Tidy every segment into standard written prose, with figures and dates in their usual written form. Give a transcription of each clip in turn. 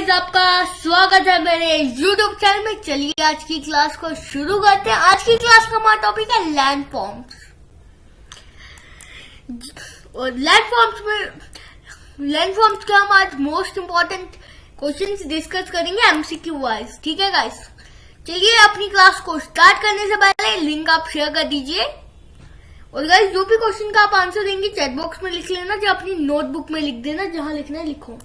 Guys, आपका स्वागत है मेरे YouTube चैनल में। चलिए आज की क्लास को शुरू करते हैं। आज की क्लास का हमारा टॉपिक है लैंड फॉर्म्स। और लैंड फॉर्म्स का हम आज मोस्ट इम्पोर्टेंट क्वेश्चंस डिस्कस करेंगे एमसीक्यू वाइज। ठीक है गाइस, चलिए अपनी क्लास को स्टार्ट करने से पहले लिंक आप शेयर कर दीजिए। और गाइस, जो भी क्वेश्चन का आप आंसर देंगे चैट बॉक्स में लिख लेना, या अपनी नोटबुक में लिख देना, जहां लिखना है लिखो।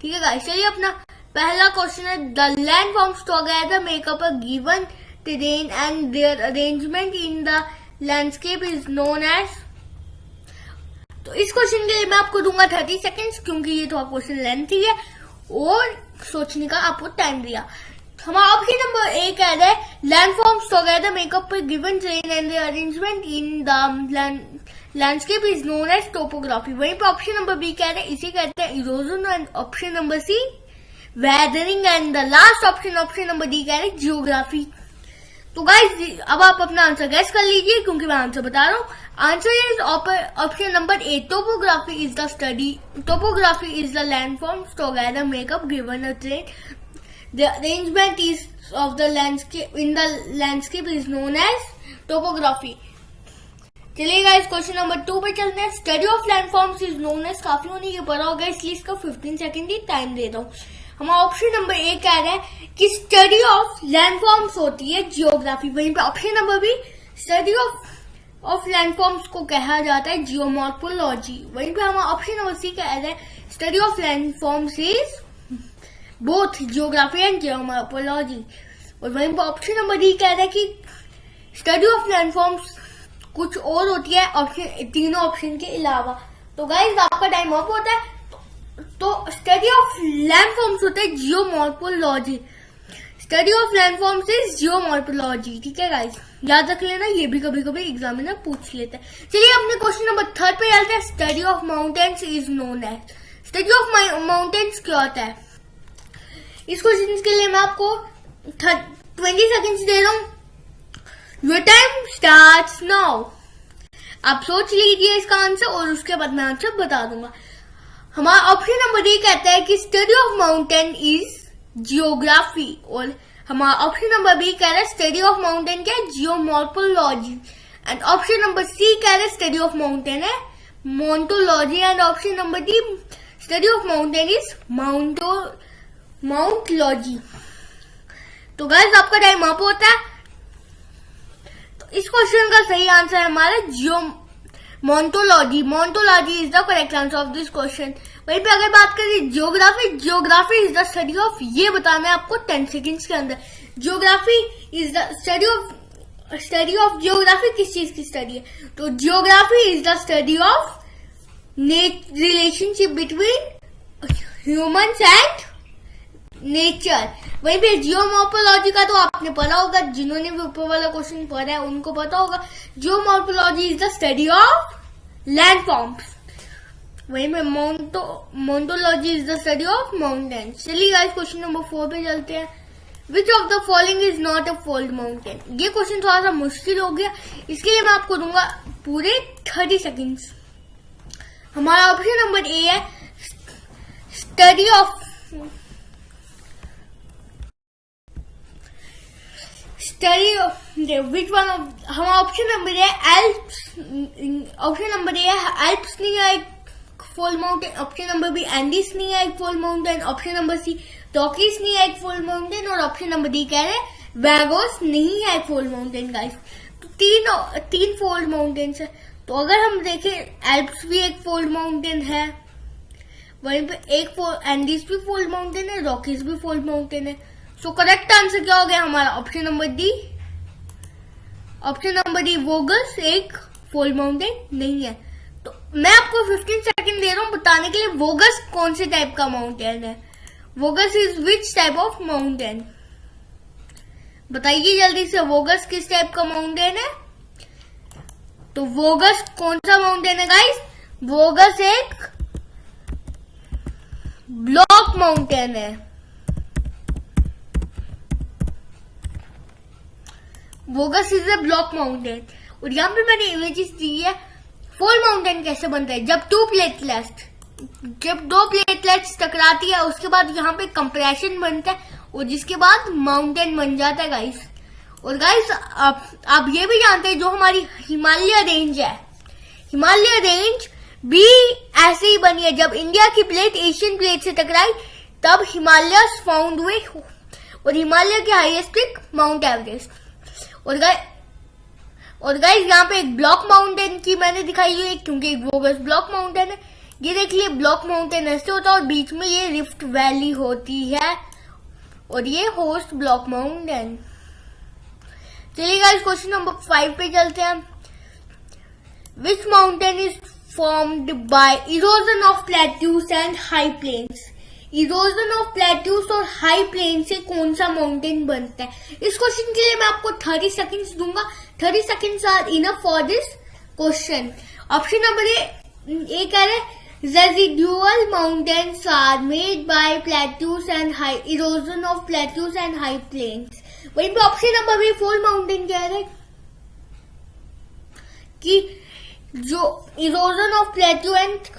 ठीक है गाइस, चलिए अपना पहला क्वेश्चन है, the land forms together make up a given terrain and their arrangement in the landscape is known as. तो इस क्वेश्चन के लिए मैं आपको दूंगा 30 सेकेंड्स, क्योंकि ये थोड़ा क्वेश्चन लेंथी है और सोचने का आपको टाइम दिया। हमारा ऑप्शन नंबर ए कह रहा है land forms together make up a given terrain and their arrangement in the landscape is known as topography. वहीं पर ऑप्शन नंबर बी कह रहे हैं इसे कहते हैं erosion, and option number C weathering, and the last option number D कह रहे हैं जियोग्राफी। तो गाइस, अब आप अपना आंसर गैस कर लीजिए, क्योंकि मैं आंसर बता रहा हूँ। Answer is option number A, topography is the land forms together make up given a train, the arrangement is of the landscape in the landscape is known as topography. चलिए guys, question number 2 पे चलते हैं। Study of land forms is known as, काफी होने के पढ़ा होगा, इसलिए इसका 15 सेकंड ही टाइम दे रहा हूँ। हमारा ऑप्शन नंबर ए कह रहा है कि स्टडी ऑफ लैंड फॉर्म्स होती है जियोग्राफी। वहीं पे option number B, study of land forms को कहा जाता है जियोमॉर्फोलॉजी। वहीं पे हमारा ऑप्शन नंबर सी कह रहा है study of land forms is both geography and geomorphology. और वहीं पे ऑप्शन नंबर डी कह रहा है कि स्टडी ऑफ लैंड फॉर्म्स कुछ और होती है तीनों ऑप्शन के अलावा। तो गाइस, आपका टाइम अप होता है। तो स्टडी ऑफ लैंड फॉर्म्स होता है geomorphology. Study of land forms is geomorphology. ठीक है गाइस, याद रख लेना, ये भी कभी कभी एग्जामिनर पूछ लेते हैं। चलिए अपने क्वेश्चन नंबर 3 पे चलते हैं। Study of mountains is known as. Study of mountains क्या होता है? इस क्वेश्चन के लिए मैं आपको 20 सेकेंड्स दे रहा हूँ। Your time starts now. आप सोच लीजिए इसका आंसर और उसके बाद मैं आंसर बता दूंगा। हमारा ऑप्शन नंबर ए कहता है कि study of mountain is geography, और हमारा ऑप्शन नंबर बी कह रहा है स्टडी ऑफ माउंटेन क्या है, geomorphology. And option number C कह रहा है स्टडी ऑफ माउंटेन है montology. And option number D, study of mountain is mountology. तो गाइस, आपका टाइम अप होता है। इस क्वेश्चन का सही आंसर है हमारा montology. Montology is the correct answer of this question. वहीं पे अगर बात करें geography is the study of, ये बताना है आपको 10 सेकेंड्स के अंदर। Geography is the study of geography किस चीज की स्टडी है? तो geography is the study of relationship between humans and nature. वहीं पे जियोमॉर्फोलॉजी का तो आपने पढ़ा होगा, जिन्होंने भी ऊपर वाला क्वेश्चन पढ़ा है उनको पता होगा। Geomorphology is the study of land forms. वहीं पे montology is the study of mountains. चलिए गाइस, क्वेश्चन नंबर 4 पे चलते हैं। Which of the following is not a fold mountain? ये क्वेश्चन थोड़ा सा मुश्किल हो गया, इसके लिए मैं आपको दूंगा पूरे 30 सेकेंड्स। हमारा ऑप्शन नंबर ए है study of which one of, हमारा ऑप्शन नंबर है एल्प्स। ऑप्शन नंबर ए है एल्प्स नहीं है एक fold mountain. Option number B Andes नहीं है एक fold mountain. Option number C Rockies नहीं है एक फोल्ड माउंटेन। और ऑप्शन नंबर डी कह रहे हैं वैगोस नहीं है एक फोल्ड माउंटेन। गाइस, तो तीन फोल्ड माउंटेन्स है। तो अगर हम देखें, एल्प्स भी एक फोल्ड माउंटेन है, वहीं पे एक एंडीज भी फोल्ड माउंटेन है, रॉकीज भी फोल्ड माउंटेन है। सो करेक्ट आंसर क्या हो गया हमारा? Option number D. Option number D, bogus एक फोल्ड माउंटेन नहीं है। तो मैं आपको 15 सेकंड दे रहा हूं बताने के लिए वोगस कौन से टाइप का माउंटेन है। Bogus is which type of mountain? बताइए जल्दी से, वोगस किस टाइप का माउंटेन है? तो वोगस कौन सा माउंटेन है गाइस? वोगस एक ब्लॉक माउंटेन है। Bogus is a block mountain. और यहाँ पे मैंने इमेजेस दी है। फोल्ड माउंटेन कैसे बनता है? जब 2 प्लेट जब दो प्लेटलेट्स टकराती है उसके बाद यहाँ पे कंप्रेशन बनता है और जिसके बाद माउंटेन बन जाता है गाइस। और गाइस आप ये भी जानते हैं जो हमारी हिमालय रेंज है, हिमालय रेंज भी ऐसे ही बनी है। जब इंडिया की प्लेट एशियन प्लेट से टकराई तब हिमालय फाउंड हुए और हिमालय के हाईएस्ट पीक माउंट एवरेस्ट। और गाइस यहाँ पे एक ब्लॉक माउंटेन की मैंने दिखाई हुई है क्योंकि एक बोगस ब्लॉक माउंटेन है। ये देख लिए ब्लॉक माउंटेन ऐसे होता है और बीच में ये रिफ्ट वैली होती है और ये होस्ट ब्लॉक माउंटेन। चलिए गाइस क्वेश्चन नंबर 5 पे चलते हैं। Which mountain is formed by erosion of plateaus and high plains? Erosion of plateaus और हाई प्लेन से कौन सा माउंटेन बनता है? इस क्वेश्चन के लिए मैं आपको 30 सेकंड्स दूंगा। 30 seconds are enough for this question. Option number A कह रहे residual mountains are made by plateaus and high erosion of plateaus and high plains। वहीं पे option number B fold mountain कह रहे कि जो erosion of plateau and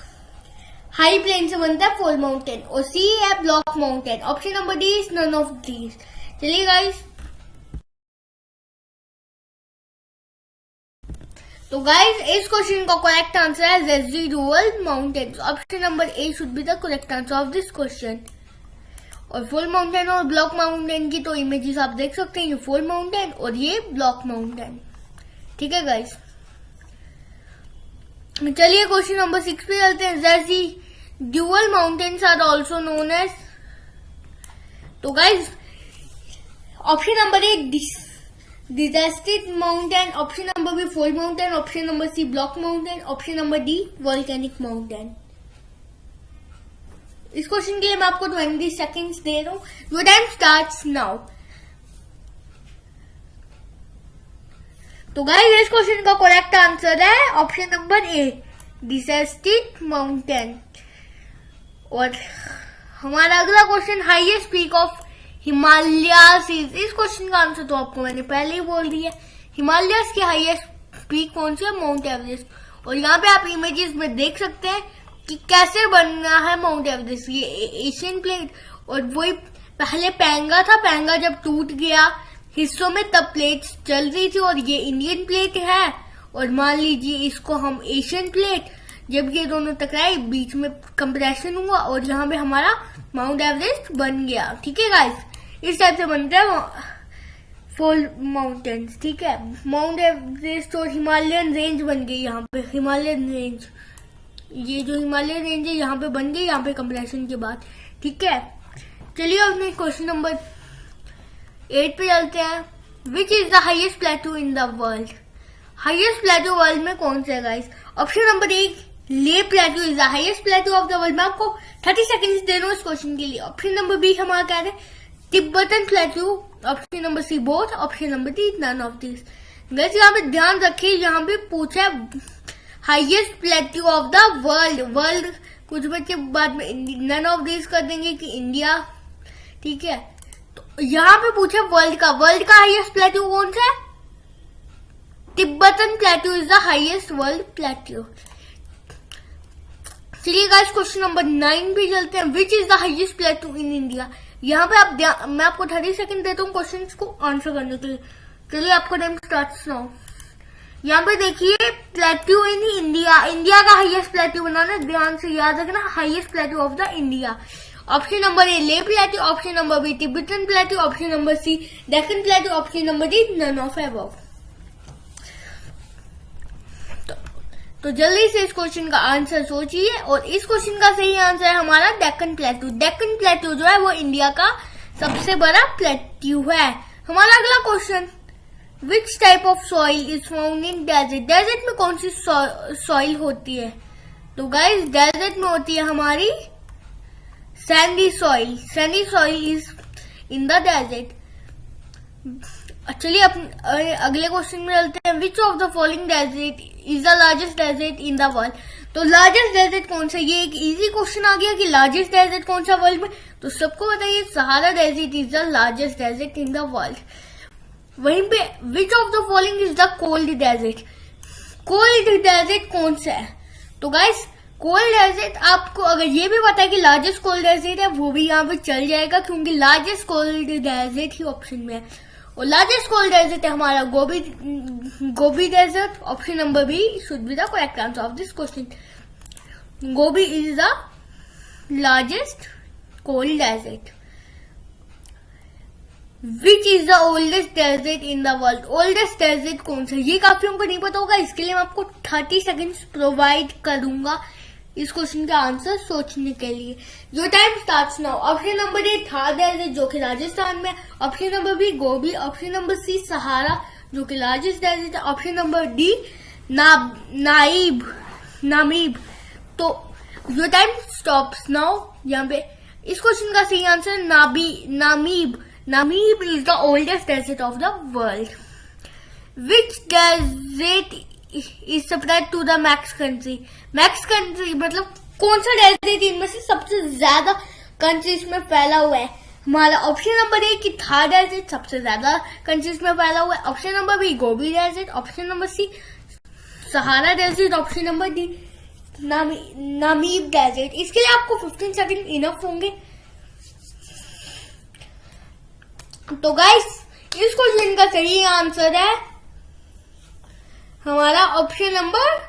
high plain से बनता है फोल माउंटेन। और सी है block mountain. Option number D is none of these. चलिए गाइस, तो गाइस इस क्वेश्चन का करेक्ट आंसर है residual mountains. Option number A should be the correct answer of this question. और फुल माउंटेन और block mountain की तो images आप देख सकते हैं, ये फुल माउंटेन और ये ब्लॉक माउंटेन। ठीक है गाइस, चलिए क्वेश्चन नंबर 6 पे चलते हैं। Residual mountains are also known as, तो guys option number A dissected mountain, option number B fold mountain, option number C block mountain, option number D volcanic mountain. इस question के लिए मैं आपको 20 सेकेंड्स दे रहा हूं। Your time starts now. तो गाइस इस क्वेश्चन का करेक्ट आंसर है option number A dissected mountain. और हमारा अगला question highest peak of Himalayas is. इस क्वेश्चन का आंसर तो आपको मैंने पहले ही बोल दिया। हिमालयास की हाईएस्ट पीक कौन सी है? Mount Everest. और यहाँ पे आप इमेजेस में देख सकते हैं कि कैसे बनना है माउंट एवरेस्ट। ये एशियन प्लेट और वही पहले पैंगा था, पैंगा जब टूट गया हिस्सों में तब प्लेट्स चल रही थी और ये इंडियन प्लेट है। और मान लीजिए इसको हम एशियन प्लेट, जब ये दोनों टकराए बीच में कंप्रेशन हुआ और यहाँ पे हमारा माउंट एवरेस्ट बन गया। ठीक है गाइस, इस टाइप से बनता है फुल माउंटेन्स। ठीक है, माउंट एवरेस्ट और हिमालयन रेंज बन गई यहाँ पे। हिमालयन रेंज, ये जो हिमालयन रेंज है यहाँ पे बन गई, यहाँ पे कंप्रेशन के बाद। ठीक है, चलिए अपने क्वेश्चन नंबर 8 पे चलते हैं। Which is the highest प्लेटू in the world? Highest प्लेटू world में कौन सा है गाइस? ऑप्शन नंबर ए ले प्लेटू is the highest plateau of the world. मैं आपको 30 सेकंड्स दे रहा हूँ इस क्वेश्चन के लिए। ऑप्शन नंबर बी हमारा कह रहे हैं Tibetan plateau, option number C both, option number D none of this. Guys यहाँ पे ध्यान रखिए, यहाँ पे पूछा है highest plateau of the world. World कुछ बच्चे बाद में नन ऑफ दिस कर देंगे कि इंडिया। ठीक है, तो यहाँ पे पूछा वर्ल्ड का। वर्ल्ड का हाईएस्ट प्लेटू कौन सा है? Tibetan प्लेटू is the highest world प्लेटू। चलिए गाइस क्वेश्चन नंबर 9 पे चलते हैं। Which is the highest प्लेटू in India? यहाँ पे मैं आपको 30 सेकंड देता हूँ क्वेश्चन को आंसर करने के लिए। चलिए आपका टाइम स्टार्ट नाउ। यहाँ पे देखिए प्लेट्यू इन इंडिया, इंडिया का हाईएस्ट प्लेट्यू बनाना, ध्यान से याद रखना, highest plateau of the India. Option number A ले plateau, option number B Tibetan plateau, option number C Deccan plateau, option number D none of above. तो जल्दी से इस क्वेश्चन का आंसर सोचिए और इस क्वेश्चन का सही आंसर है हमारा डेक्कन प्लेट्यू। डेक्कन प्लेट्यू जो है वो इंडिया का सबसे बड़ा प्लेट्यू है। हमारा अगला question, which type of soil is found in desert? Desert में कौन सी सॉइल होती है? तो गाइस डेजर्ट में होती है हमारी sandy soil. Sandy soil is in the desert. चलिए अगले क्वेश्चन में चलते हैं। Which of the following desert is the largest desert in the world? तो लार्जेस्ट डेजर्ट कौन सा? ये एक इजी क्वेश्चन आ गया कि लार्जेस्ट डेजर्ट कौन सा वर्ल्ड में, तो सबको बताइए Sahara desert is the largest desert in the world. वहीं पे which of the following is the cold desert? Cold desert कौन सा है? तो गाइस कोल्ड डेजर्ट, आपको अगर ये भी पता है कि लार्जेस्ट कोल्ड डेजर्ट है वो भी यहाँ पे चल जाएगा, क्योंकि लार्जेस्ट कोल्ड डेजर्ट ही ऑप्शन में है। और लार्जेस्ट कोल्ड डेजर्ट है हमारा Gobi desert. Option number B should be the correct answer of this question. Gobi is the largest cold desert. Which is the oldest desert in the world? Oldest desert कौन सा? ये काफी हमको नहीं पता होगा, इसके लिए मैं आपको 30 सेकेंड्स प्रोवाइड करूंगा इस क्वेश्चन का आंसर सोचने के लिए। Your time starts now. Option number A Thar desert जो कि राजस्थान में। Option number B Gobi. Option number C Sahara जो कि लार्जेस्ट डेजर्ट है। Option number D Namib. तो योर टाइम स्टॉप्स नाउ। यहाँ पे इस क्वेश्चन का सही answer Namib. Namib is the oldest desert of the world. Which desert is spread to the max country? Max country मतलब कौन सा डेजर्ट इनमें से सबसे ज्यादा कंट्रीज में फैला हुआ है? हमारा ऑप्शन नंबर ए कि थार डेजर्ट सबसे ज्यादा कंट्रीज में फैला हुआ है। Option number B Gobi desert. Option number C Sahara desert. Option number D Namib desert. इसके लिए आपको 15 सेकंड इनफ होंगे। तो गाइस इस क्वेश्चन का सही आंसर है हमारा option number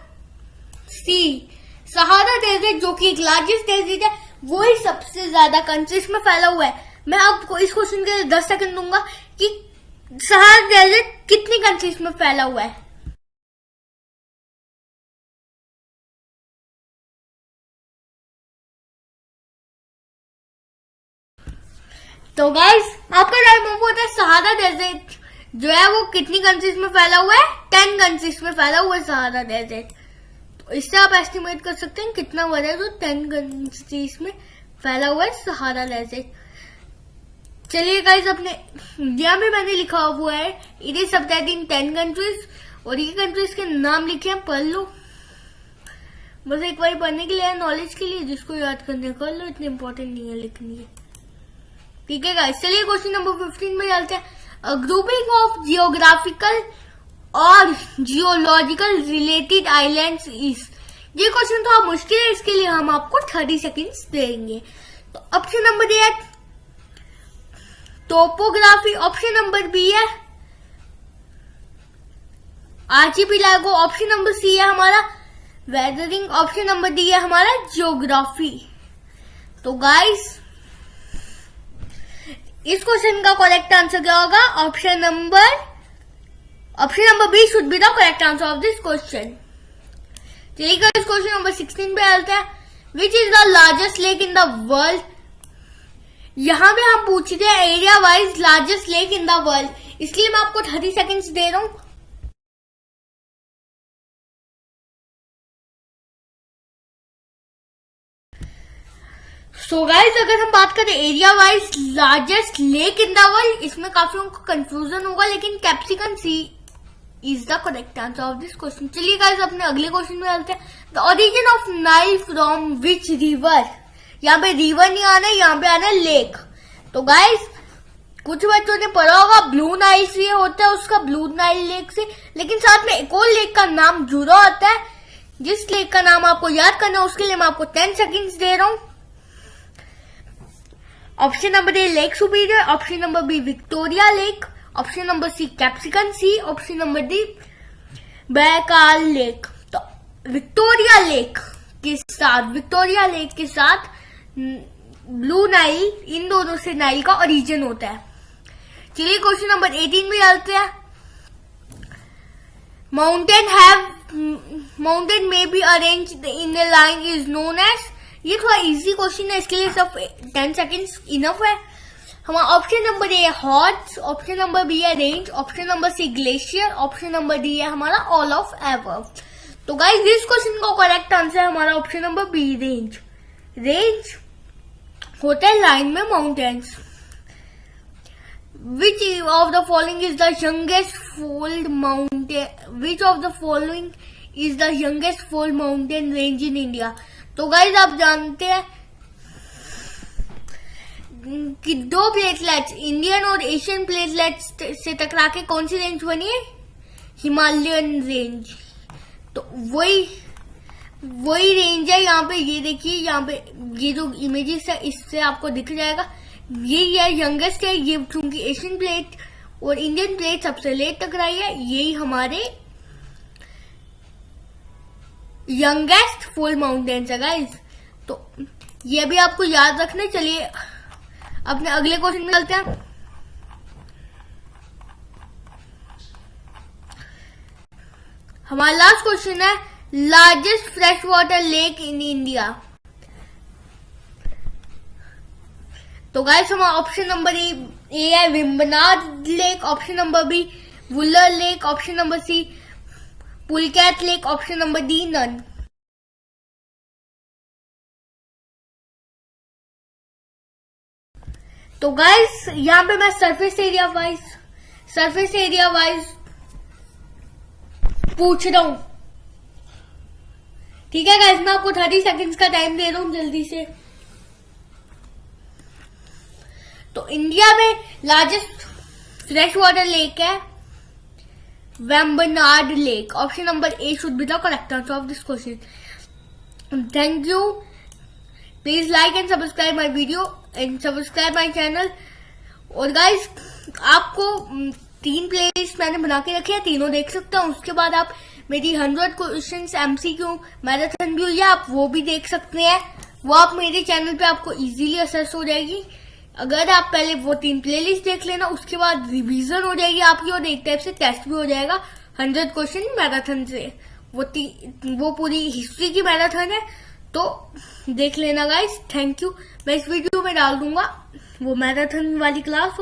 C Sahara desert, जो कि एक लार्जेस्ट डेजर्ट है, वो ही सबसे ज्यादा कंट्रीज में फैला हुआ है। मैं आपको इस क्वेश्चन के लिए 10 सेकंड दूंगा कि सहारा डेजर्ट कितनी कंट्रीज में फैला हुआ है। तो गाइस आपका टाइम अप होता है। सहारा डेजर्ट जो है वो कितनी कंट्रीज में फैला हुआ है? 10 कंट्रीज में फैला हुआ है सहारा डेजर्ट। तो इससे आप एस्टिमेट कर सकते हैं कितना बड़ा है, तो 10 कंट्रीज में फैला हुआ है सहारा डेजर्ट। चलिए गाइस अपने इंडिया में मैंने लिखा हुआ है इट इज सबटाइटेड इन 10 कंट्रीज, और ये कंट्रीज के नाम लिखे हैं, पढ़ लो। बस एक बार पढ़ने के लिए, नॉलेज के लिए, जिसको याद करने कर लो, इतनी इंपॉर्टेंट नहीं है लिखनी है। ठीक है गाइस, चलिए क्वेश्चन नंबर 15 में चलते हैं। अ ग्रुपिंग ऑफ जियोग्राफिकल और जियोलॉजिकल रिलेटेड आइलैंड्स इज। ये क्वेश्चन थोड़ा मुश्किल है, इसके लिए हम आपको 30 सेकेंड्स देंगे। तो ऑप्शन नंबर ए है टोपोग्राफी। ऑप्शन नंबर बी है आर्चिपिलागो। ऑप्शन नंबर सी है हमारा वेदरिंग। ऑप्शन नंबर डी है हमारा ज्योग्राफी। तो गाइस इस क्वेश्चन का करेक्ट आंसर क्या होगा? Option number B should be the correct answer of this question. चलिए इस क्वेश्चन नंबर 16 पे आते हैं। Which is the largest lake in the world? यहां पे हम पूछ रहे हैं area wise largest lake in the world, इसलिए मैं आपको 30 सेकेंड्स दे रहा हूं। सो गाइस अगर हम बात करें area wise largest lake in the world, इसमें काफी उनको कंफ्यूजन होगा, लेकिन Caspian sea is the correct answer of this question. चलिए गाइस अपने अगले क्वेश्चन में आते हैं। The origin of Nile from which river? यहाँ पे रिवर नहीं आना है, यहाँ पे आना है लेक। तो गाइस कुछ बच्चों ने पढ़ा होगा ब्लू नाइल से होता है, उसका ब्लू नाइल लेक से, लेकिन साथ में एक और लेक का नाम जुड़ा होता है। जिस लेक का नाम आपको याद करना है उसके लिए मैं आपको 10 सेकेंड्स दे रहा हूं। Option number A Lake Superior. Option number B Victoria Lake. Option number C Caspian Sea. Option number D Baikal Lake. तो विक्टोरिया लेक के साथ ब्लू नाइल, इन दोनों से नाइल का ओरिजिन होता है। चलिए क्वेश्चन नंबर 18 में डालते हैं। माउंटेन में be arrange in a line is known as. ये थोड़ा इजी क्वेश्चन है, इसके लिए सब 10 सेकेंड्स इनफ है। हमारा option number A horse. Option number B है range. Option number C glacier. Option number D है हमारा ऑल ऑफ एबव। तो गाइस दिस क्वेश्चन का करेक्ट आंसर है हमारा option number B range. Range होता है लाइन में mountains. Which of the following is the youngest fold mountain? Which of the following is the youngest fold mountain range in India? तो guys आप जानते हैं कि दो प्लेटलेट्स इंडियन और एशियन प्लेटलेट्स से टकरा के कौन सी रेंज बनी है? Himalayan range. तो वही वही रेंज है यहाँ पे। ये देखिए यहाँ पे ये जो इमेजेस है इससे आपको दिख जाएगा। ये यंगेस्ट है, ये चूंकि एशियन प्लेट और इंडियन प्लेट सबसे लेट टकराई है, यही हमारे यंगेस्ट फुल माउंटेन्स है गाइस। तो ये भी आपको याद रखना। चलिए अपने अगले क्वेश्चन में चलते हैं। हमारा लास्ट क्वेश्चन है largest fresh water lake in India. तो गाइस हमारा ऑप्शन नंबर ए है Vembanad lake, option number B Wular lake, option number C Pulicat lake, option number D none. तो गाइस यहाँ पे मैं सरफेस एरिया वाइज पूछ रहा हूं, ठीक है गाइस। मैं आपको 30 सेकंड्स का टाइम दे रहा हूं जल्दी से। तो इंडिया में लार्जेस्ट फ्रेश वाटर लेक है Vembanad lake. Option number A should be the correct answer of this question. Thank you. Please like and subscribe my video and subscribe my channel. और guys आपको 3 playlist मैंने बना के रखे हैं, तीनों देख सकते हैं। उसके बाद आप मेरी 100 क्वेश्चंस एमसीक्यू मैराथन भी हुई है, आप वो भी देख सकते हैं। वो आप मेरे चैनल पे आपको इजीली असेस हो जाएगी। अगर आप पहले वो 3 प्लेलिस्ट देख लेना, उसके बाद रिवीजन हो जाएगी आपकी और एक टाइप से टेस्ट भी हो जाएगा 100 क्वेश्चन मैराथन से। वो पूरी हिस्ट्री की मैराथन है, तो देख लेना गाइस। Thank you. मैं इस वीडियो में डाल दूंगा वो मैराथन वाली क्लास।